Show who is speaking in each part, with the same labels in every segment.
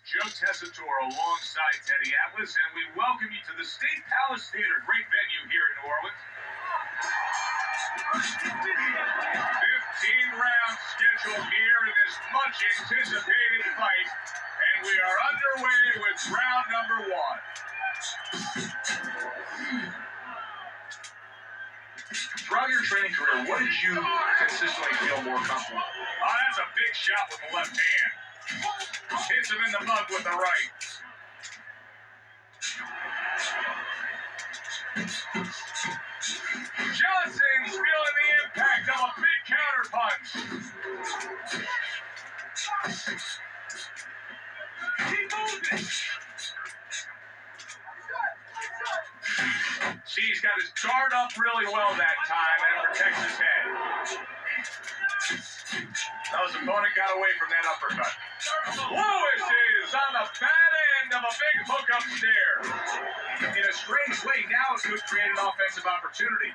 Speaker 1: Joe Tessitore alongside Teddy Atlas, and we welcome you to the State Palace Theater. Great venue here in New Orleans. 15 rounds scheduled here in this much anticipated fight, and we are underway with round number one. Throughout your training career, what did you consistently feel more comfortable? Oh, that's a big shot with the left hand. Hits him in the mug with the right. Johnson's feeling the impact of a big counter punch. Keep moving. See, he's got his guard up really well that time and protects his head. Now his opponent got away from that uppercut. Lewis is on the bad end of a big hook upstairs. In a strange way, now it could create an offensive opportunity.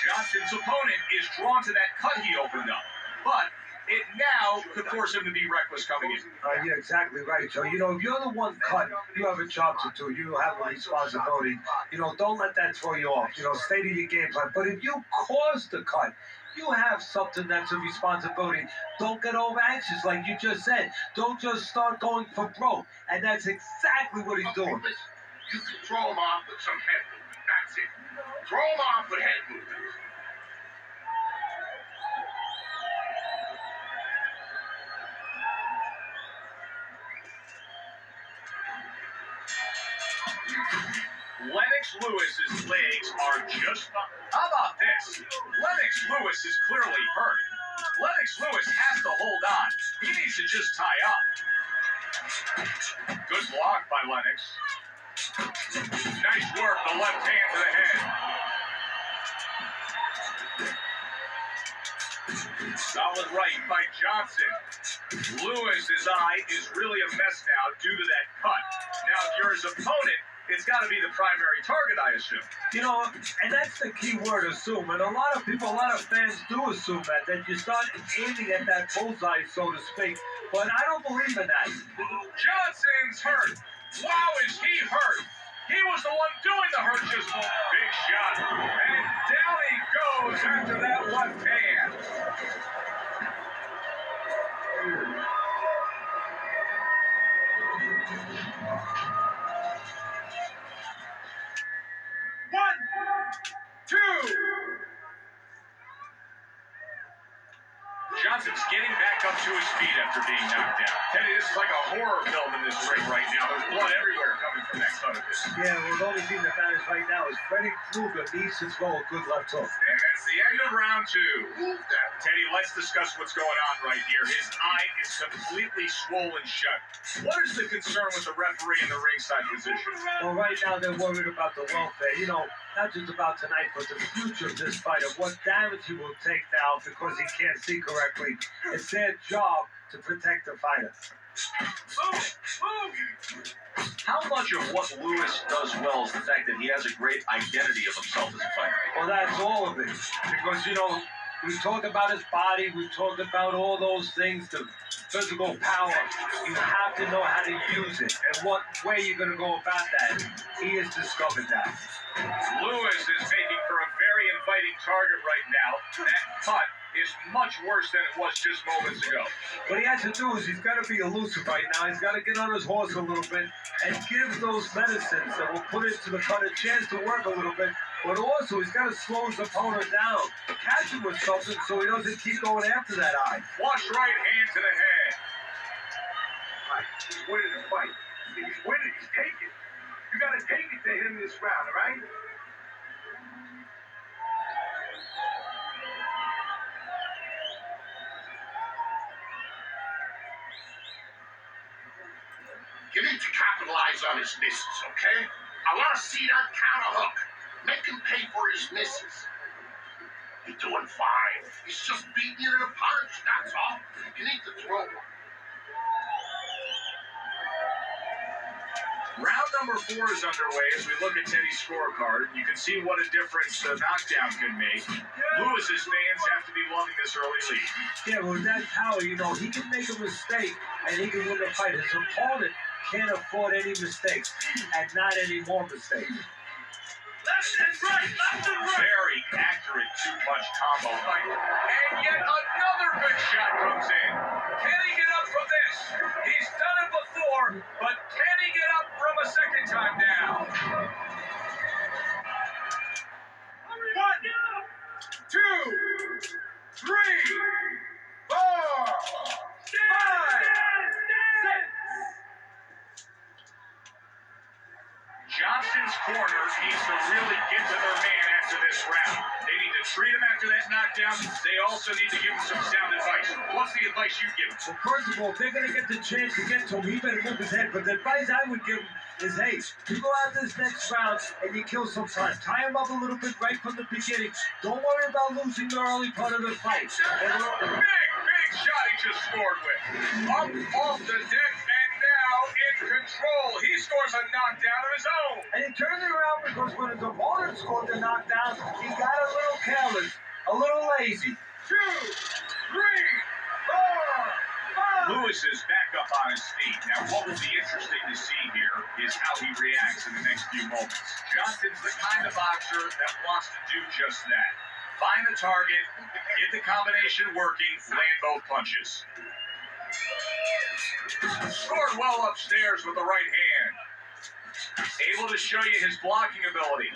Speaker 1: Johnson's opponent is drawn to that cut he opened up, but it now could force him to be reckless coming in.
Speaker 2: Yeah, exactly right, Joe. You know, if you're the one cut, you have a job to do. You have a responsibility. You know, don't let that throw you off. You know, stay to your game plan. But if you cause the cut, you have something that's a responsibility. Don't get over anxious, like you just said. Don't just start going for broke. And that's exactly what he's doing.
Speaker 3: Listen, you can throw him off with some head movement. That's it. Throw him off with head movement.
Speaker 1: Lennox Lewis's legs are just fine. How about this? Lennox Lewis is clearly hurt. Lennox Lewis has to hold on. He needs to just tie up. Good block by Lennox. Nice work, the left hand to the head. Solid right by Johnson. Lewis's eye is really a mess now due to that cut. Now, if you're his opponent, it's got to be the primary target, I assume.
Speaker 2: You know, and that's the key word, assume. And a lot of people, a lot of fans do assume that you start aiming at that bullseye, so to speak. But I don't believe in that.
Speaker 1: Johnson's hurt. Wow, is he hurt? He was the one doing the hurt just now. Big shot. And down he goes after that left hand. Johnson's getting back up to his feet after being knocked down. Teddy, this is like a horror film in this ring right now. There's blood everywhere coming from that cut of his.
Speaker 2: Yeah, well, the only thing that matters right now is Freddy Krueger needs to throw a good left hook.
Speaker 1: And that's the end of round two. Teddy, let's discuss what's going on right here. His eye is completely swollen shut. What is the concern with the referee in the ringside position?
Speaker 2: Well, right now they're worried about the welfare. You know, not just about tonight, but the future of this fight, of what damage he will take now because he can't see correctly. It's their job to protect the fighter.
Speaker 1: How much of what Lewis does well is the fact that he has a great identity of himself as a fighter?
Speaker 2: Well, that's all of it. Because, you know, we've talked about his body, we've talked about all those things, the physical power. You have to know how to use it and what way you're going to go about that. He has discovered that.
Speaker 1: Lewis is making for a very inviting target right now. That cut is much worse than it was just moments ago.
Speaker 2: What he has to do is he's got to be elusive right now. He's got to get on his horse a little bit and give those medicines that will put into the cut a chance to work a little bit. But also, he's got to slow his opponent down. Catch him with something so he doesn't keep going after that eye.
Speaker 1: Flush right hand to the head.
Speaker 3: He's winning the fight. He's winning. He's taking it. You got to take it to him this round, all right? You need to capitalize on his misses, okay? I want to see that counter hook. Make him pay for his misses. You're doing fine. He's just beating you to the punch, that's all. You need to throw one.
Speaker 1: Round number 4 is underway as we look at Teddy's scorecard. You can see what a difference the knockdown can make. Lewis's fans have to be loving this early lead.
Speaker 2: Yeah, well, with that power, you know, he can make a mistake and he can win the fight. His opponent can't afford any mistakes, and not any more mistakes.
Speaker 1: Left and right, left and right. Very accurate two-punch combo fight. And yet another big shot comes in. Can he get up from this? He's done it before, but can he get up from a second time down? 1, 2, 3, 4, 5, 6. Johnson's corner needs to really get to their man after this round. They need to treat him after that knockdown. They also need to give him some sound advice. What's the advice you give him?
Speaker 2: Well, first of all, if they're going to get the chance to get to him, he better move his head. But the advice I would give him is, hey, you go out this next round and you kill some time. Tie him up a little bit right from the beginning. Don't worry about losing the early part of the fight.
Speaker 1: Big shot he just scored with. Up off the deck and now in control. He scores a knockdown of his own.
Speaker 2: And he turned it around because when his opponent scored the knockdown, he got a little careless, a little lazy. 2, 3, 4, 5.
Speaker 1: Lewis is back up on his feet. Now, what will be interesting to see here is how he reacts in the next few moments. Johnson's the kind of boxer that wants to do just that. Find the target, get the combination working, land both punches. Scored well upstairs with the right hand. Able to show you his blocking ability.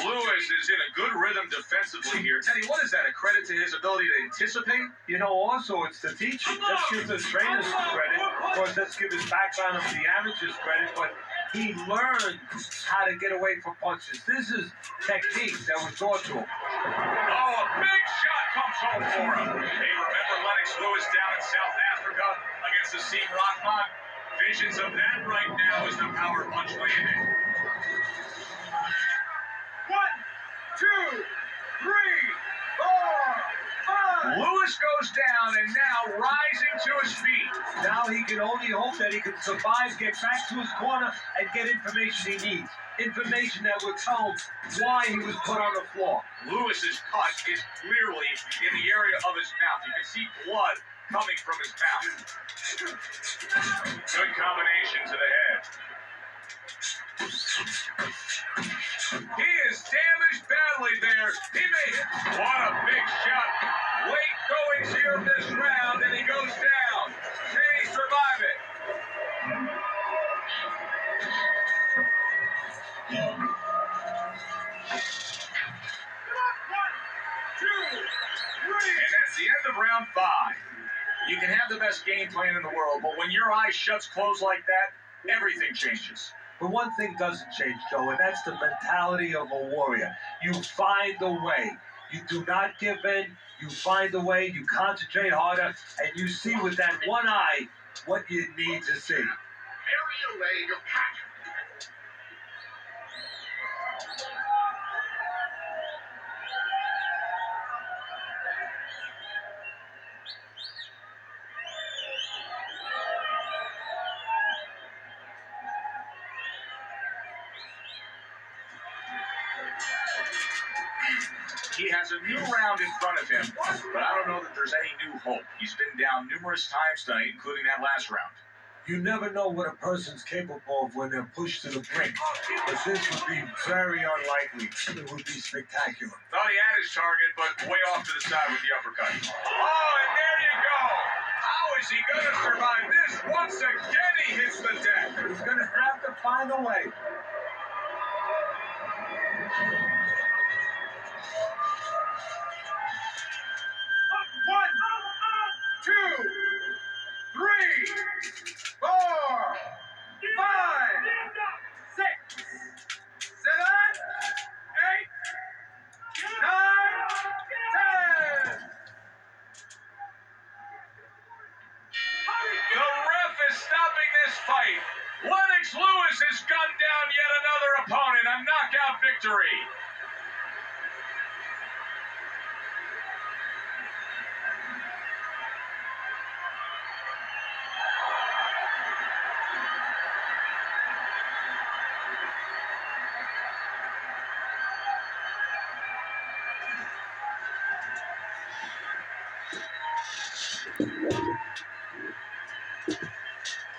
Speaker 1: Lewis is in a good rhythm defensively here. Teddy, what is that? A credit to his ability to anticipate?
Speaker 2: You know, also, it's the teaching. Let's give the trainers credit. Of course, let's give his background of the amateurs credit. But he learned how to get away from punches. This is technique that was taught to him.
Speaker 1: Oh, a big shot comes home for him. Hey, remember Lennox Lewis down in South Africa against the Seam Rockman? Visions of that right now as the power punch landed. 1, 2, 3, 4, 5. Lewis goes down and now rising to his feet.
Speaker 2: Now he can only hope that he can survive, get back to his corner, and get information he needs. Information that will tell him why he was put on the floor.
Speaker 1: Lewis's cut is clearly in the area of his mouth. You can see blood coming from his mouth. Good combination to the head. He is damaged badly there. He made it. What a big shot. Late goings here in this round, and he goes down. Can he survive it? And that's the end of round 5. You can have the best game plan in the world, but when your eyes shuts closed like that, everything changes.
Speaker 2: But one thing doesn't change, Joe, and that's the mentality of a warrior. You find a way. You do not give in. You find a way. You concentrate harder, and you see with that one eye what you need to see.
Speaker 3: Carry away your passion.
Speaker 1: He has a new round in front of him, but I don't know that there's any new hope. He's been down numerous times tonight, including that last round.
Speaker 2: You never know what a person's capable of when they're pushed to the brink. But this would be very unlikely. It would be spectacular.
Speaker 1: Thought he had his target, but way off to the side with the uppercut. Oh, and there you go. How is he going to survive this? Once again, he hits the deck.
Speaker 2: He's going to have to find a way.
Speaker 1: Lennox Lewis has gunned down yet another opponent, a knockout victory.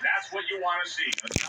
Speaker 1: That's what you want. want to see.